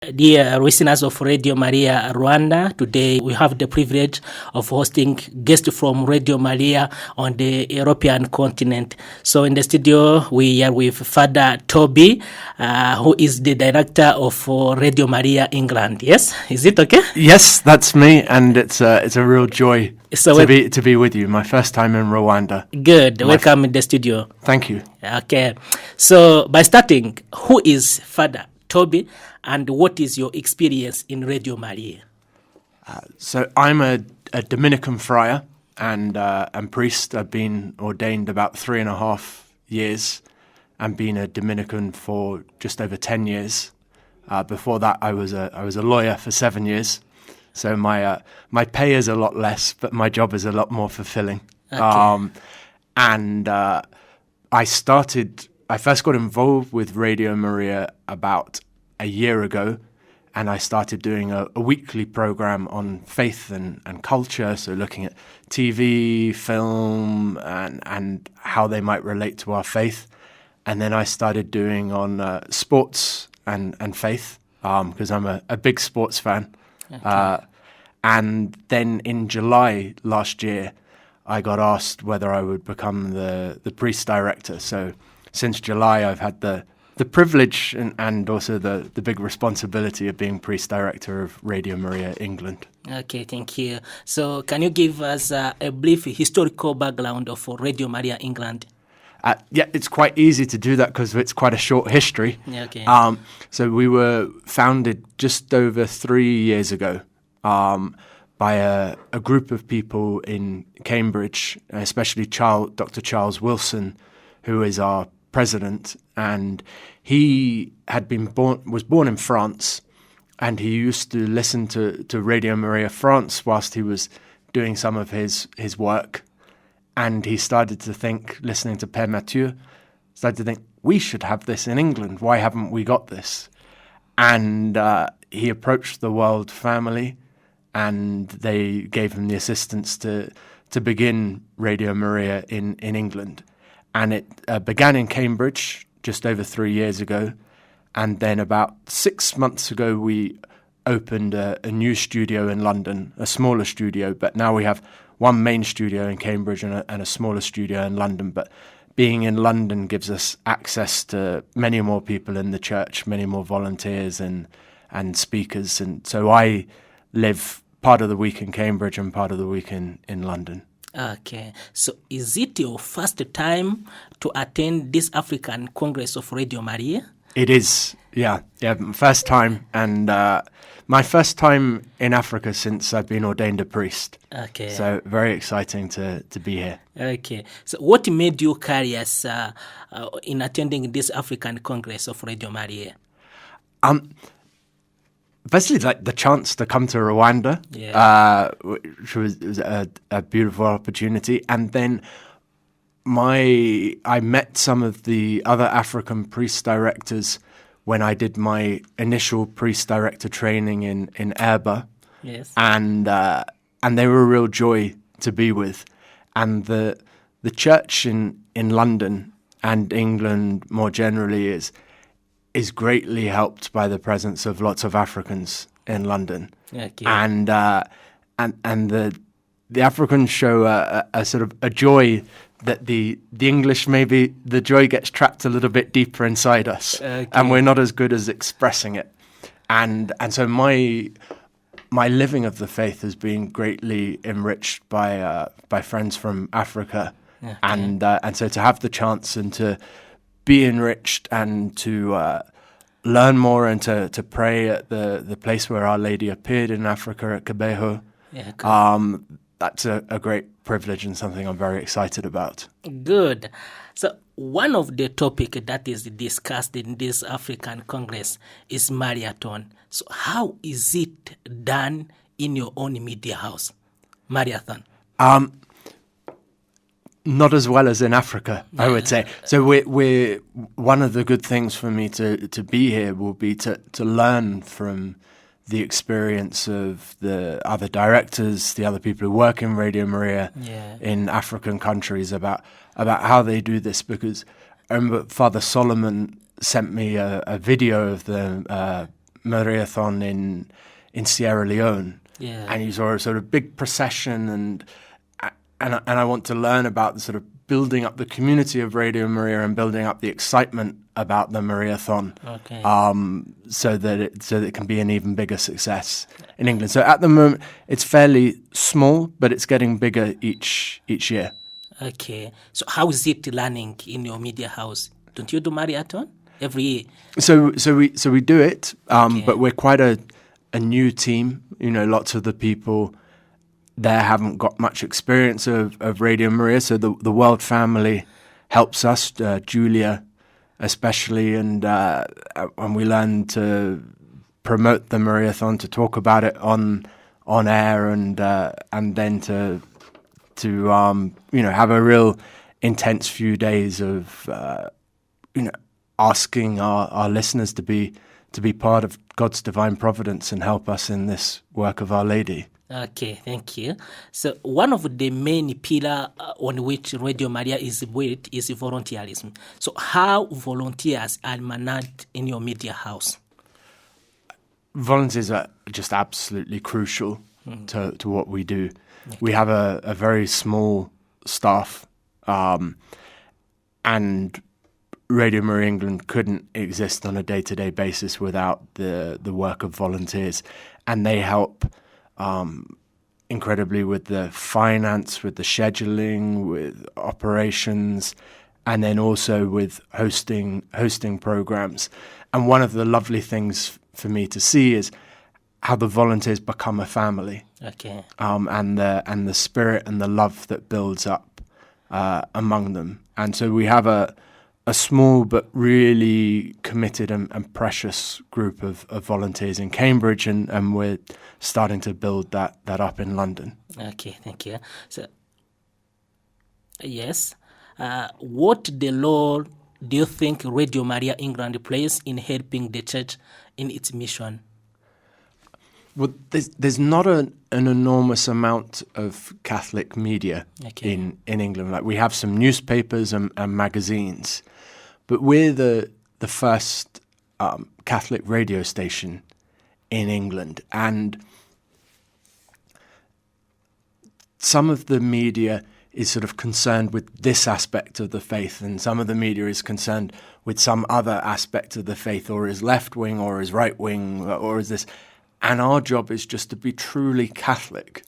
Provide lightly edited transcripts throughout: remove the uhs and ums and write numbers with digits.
Dear listeners of Radio Maria Rwanda, today we have the privilege of hosting guests from Radio Maria on the European continent. So in the studio, we are with Father Toby, who is the director of Radio Maria England. Yes, is it okay? Yes, that's me, and it's a real joy to be with you. My first time in Rwanda. Good, welcome in the studio. Thank you. Okay, so by starting, who is Father Toby, and what is your experience in Radio Maria? So I'm a Dominican friar and priest. I've been ordained about 3.5 years and been a Dominican for just over 10 years. Before that, I was a lawyer for 7 years. So my pay is a lot less, but my job is a lot more fulfilling. Okay. I first got involved with Radio Maria about a year ago, and I started doing a weekly program on faith and culture, so looking at TV, film, and how they might relate to our faith. And then I started doing on sports and faith, because I'm a big sports fan. Okay. And then in July last year, I got asked whether I would become the priest director. So since July, I've had the privilege and also the big responsibility of being priest director of Radio Maria England. Okay, thank you. So can you give us a brief historical background of Radio Maria England? Yeah, it's quite easy to do that because it's quite a short history. Okay. So we were founded just over 3 years ago by a group of people in Cambridge, especially Dr. Charles Wilson, who is our president, and he was born in France, and he used to listen to Radio Maria France whilst he was doing some of his work, and he started to think, listening to Père Mathieu, we should have this in England. Why haven't we got this? And he approached the World Family, and they gave him the assistance to begin Radio Maria in England. And it began in Cambridge just over 3 years ago. And then about 6 months ago, we opened a new studio in London, a smaller studio. But now we have one main studio in Cambridge and a smaller studio in London. But being in London gives us access to many more people in the church, many more volunteers and speakers. And so I live part of the week in Cambridge and part of the week in London. Okay, so is it your first time to attend this African Congress of Radio Maria? It is, yeah, first time, and my first time in Africa since I've been ordained a priest. Okay. So very exciting to be here. Okay, so what made you curious in attending this African Congress of Radio Maria? Firstly, like the chance to come to Rwanda, which was a beautiful opportunity. And then I met some of the other African priest directors when I did my initial priest director training in Erba. Yes. And they were a real joy to be with. And the church in London and England more generally is greatly helped by the presence of lots of Africans in London. Okay. And the Africans show a sort of a joy that the English, maybe the joy gets trapped a little bit deeper inside us. Okay. And we're not as good as expressing it. And so my living of the faith has been greatly enriched by friends from Africa. Okay. And so to have the chance and to be enriched and to learn more and to pray at the place where Our Lady appeared in Africa at Kabeho. Yeah, cool. That's a great privilege and something I'm very excited about. Good. So one of the topics that is discussed in this African Congress is marathon. So how is it done in your own media house, marathon? Not as well as in Africa, I would say. So we're one of the good things for me to be here will be to learn from the experience of the other directors, the other people who work in Radio Maria in African countries about how they do this. Because I remember Father Solomon sent me a video of the Mariathon in Sierra Leone, Yeah. and you saw a sort of big procession, and I want to learn about the sort of building up the community of Radio Maria and building up the excitement about the Mariathon, Okay. so that it can be an even bigger success in England. So at the moment, it's fairly small, but it's getting bigger each year. Okay. So how is it learning in your media house? Don't you do marathon every year? So we do it, Okay. but we're quite a new team. You know, lots of the people there haven't got much experience of Radio Maria, so the World family helps us, Julia especially, and we learn to promote the Mariathon, to talk about it on air, and then to have a real intense few days of asking our listeners to be part of God's divine providence and help us in this work of Our Lady. Okay, thank you. So one of the main pillars on which Radio Maria is built is volunteerism. So how volunteers are managed in your media house? Volunteers are just absolutely crucial to what we do. Okay. We have a very small staff, and Radio Maria England couldn't exist on a day-to-day basis without the work of volunteers, and they help incredibly with the finance, with the scheduling, with operations, and then also with hosting programs. And one of the lovely things for me to see is how the volunteers become a family. Okay. And the spirit and the love that builds up among them. And so we have a small but really committed and precious group of volunteers in Cambridge, and we're starting to build that up in London. Okay, thank you. So, yes, what the role do you think Radio Maria England plays in helping the church in its mission? Well, there's not an enormous amount of Catholic media in England. Like, we have some newspapers and magazines, but we're the first Catholic radio station in England, and some of the media is sort of concerned with this aspect of the faith, and some of the media is concerned with some other aspect of the faith, or is left-wing, or is right-wing, or is this. And our job is just to be truly Catholic,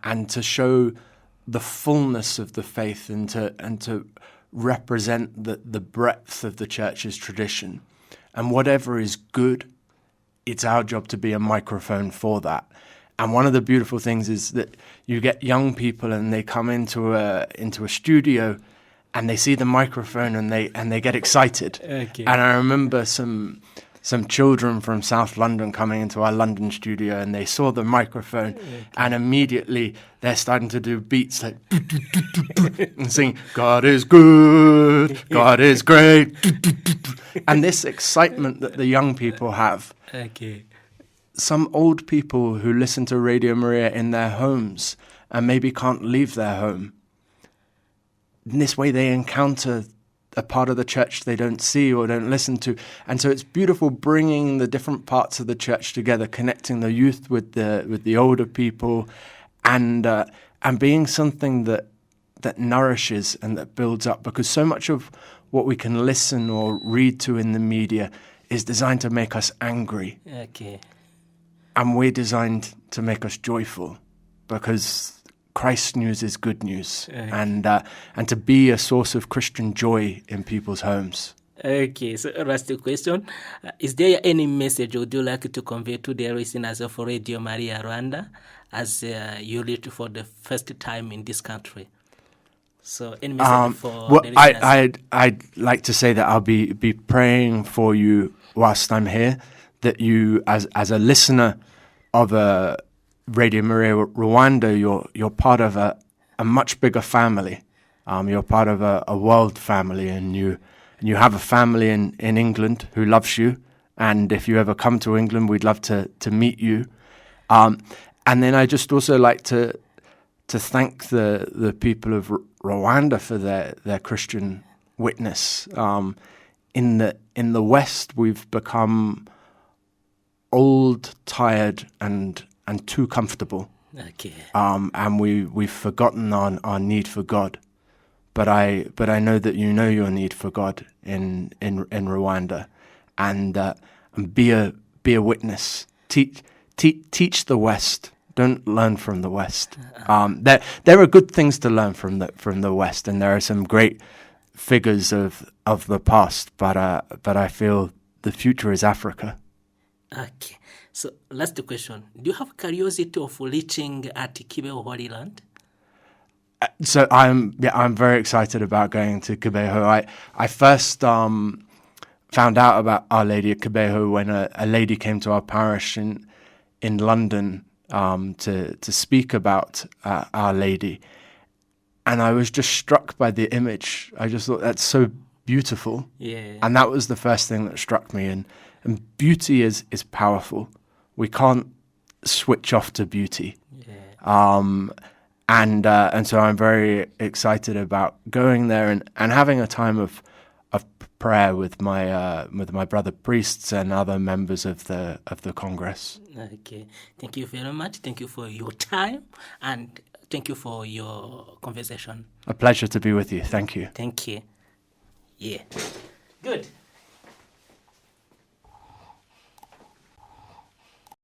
and to show the fullness of the faith, and to represent the breadth of the Church's tradition. And whatever is good, it's our job to be a microphone for that. And one of the beautiful things is that you get young people, and they come into a studio, and they see the microphone, and they get excited. Okay. And I remember some children from South London coming into our London studio, and they saw the microphone, and immediately they're starting to do beats like and sing, "God is good, God is great," and this excitement that the young people have. Okay. Some old people who listen to Radio Maria in their homes and maybe can't leave their home, in this way they encounter a part of the church they don't see or don't listen to. And so it's beautiful bringing the different parts of the church together, connecting the youth with the older people, and being something that nourishes and that builds up, because so much of what we can listen or read to in the media is designed to make us angry. Okay. And we're designed to make us joyful, because Christ's news is good news, and to be a source of Christian joy in people's homes. Okay, so last question. Is there any message would you like to convey to the listeners of Radio Maria Rwanda as you reach for the first time in this country? So any message for the listeners? I'd like to say that I'll be praying for you whilst I'm here, that you, as a listener of a Radio Maria Rwanda, you're part of a much bigger family. You're part of a world family, and you have a family in England who loves you. And if you ever come to England, we'd love to meet you. And then I just also like to thank the people of Rwanda for their Christian witness. In the West, we've become old, tired, and too comfortable. Okay. And we've forgotten our need for God. But I know that you know your need for God in Rwanda, and be a witness. Teach the West. Don't learn from the West. There are good things to learn from the West, and there are some great figures of the past. But I feel the future is Africa. Okay. So last question: do you have curiosity of reaching at Kibeho Holy Land? So I'm very excited about going to Kibeho. I first found out about Our Lady of Kibeho when a lady came to our parish in London to speak about Our Lady, and I was just struck by the image. I just thought that's so beautiful, and that was the first thing that struck me. And beauty is powerful. We can't switch off to beauty. And so I'm very excited about going there and having a time of prayer with my brother priests and other members of the Congress. Okay, thank you very much. Thank you for your time, and thank you for your conversation. A pleasure to be with you. Thank you. Thank you. Yeah. Good.